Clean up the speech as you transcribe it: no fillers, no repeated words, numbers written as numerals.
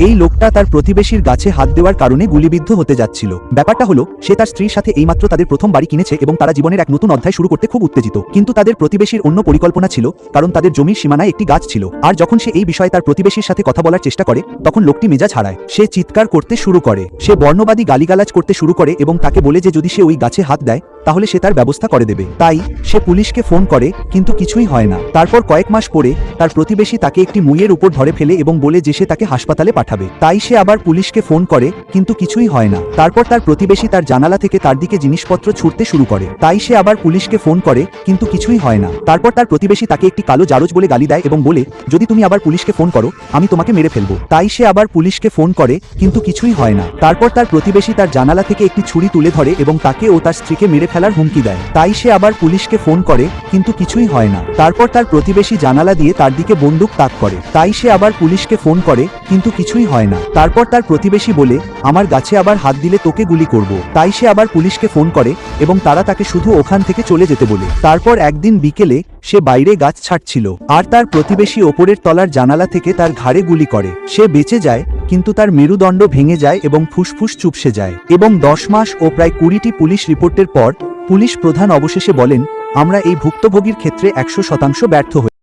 এই লোকটা তার প্রতিবেশীর গাছে হাত দেওয়ার কারণে গুলিবিদ্ধ হতে যাচ্ছিল। ব্যাপারটা হলো, সে তার স্ত্রীর সাথে এইমাত্র তাদের প্রথম বাড়ি কিনেছে এবং তারা জীবনের এক নতুন অধ্যায় শুরু করতে খুব উত্তেজিত। কিন্তু তাদের প্রতিবেশীর অন্য পরিকল্পনা ছিল, কারণ তাদের জমির সীমানায় একটি গাছ ছিল। আর যখন সে এই বিষয়ে তার প্রতিবেশীর সাথে কথা বলার চেষ্টা করে, তখন লোকটি মেজাজ হারায়। সে চিৎকার করতে শুরু করে, সে বর্ণবাদী গালিগালাজ করতে শুরু করে এবং তাকে বলে যে যদি সে ওই গাছে হাত দেয় তাহলে সে তার ব্যবস্থা করে দেবে। তাই সে পুলিশকে ফোন করে, কিন্তু কিছুই হয় না। তারপর কয়েক মাস পরে তার প্রতিবেশী তাকে একটি মুইয়ের উপর ধরে ফেলে এবং বলে যে সে তাকে হাসপাতালে পাঠাবে। তাই সে আবার পুলিশকে ফোন করে, কিন্তু কিছুই হয় না। তারপর তার প্রতিবেশী তার জানালা থেকে তার দিকে জিনিসপত্র ছুঁড়তে শুরু করে। তাই সে আবার পুলিশকে ফোন করে, কিন্তু কিছুই হয় না। তারপর তার প্রতিবেশী তাকে একটি কালো জারজ বলে গালি দেয় এবং বলে, যদি তুমি আবার পুলিশকে ফোন করো আমি তোমাকে মেরে ফেলবো। তাই সে আবার পুলিশকে ফোন করে, কিন্তু কিছুই হয় না। তারপর তার প্রতিবেশী তার জানালা থেকে একটি ছুরি তুলে ধরে এবং তাকে ও তার স্ত্রীকে মেরে ফেলার হুমকি দেয়। তাই সে আবার পুলিশকে ফোন করে, কিন্তু কিছুই হয় না। তারপর তার প্রতিবেশী জানালা দিয়ে তার দিকে বন্দুক তাক করে। তাই সে আবার পুলিশকে ফোন করে, কিন্তু কিছুই হয় না। তারপর তার প্রতিবেশী বলে, আমার গাছে আবার হাত দিলে তোকে গুলি করব। তাই সে আবার পুলিশকে ফোন করে এবং তারা তাকে শুধু ওখান থেকে চলে যেতে বলে। তারপর একদিন বিকেলে সে বাইরে গাছ ছাড়ছিল, আর তার প্রতিবেশী ওপরের তলার জানালা থেকে তার ঘাড়ে গুলি করে। সে বেঁচে যায়, কিন্তু তার মেরুদণ্ড ভেঙে যায় এবং ফুসফুস চুপসে যায়। এবং 10 মাস ও প্রায় 20টি পুলিশ রিপোর্টের পর পুলিশ প্রধান অবশেষে বলেন, আমরা এই ভুক্তভোগীর ক্ষেত্রে 100% ব্যর্থ হই।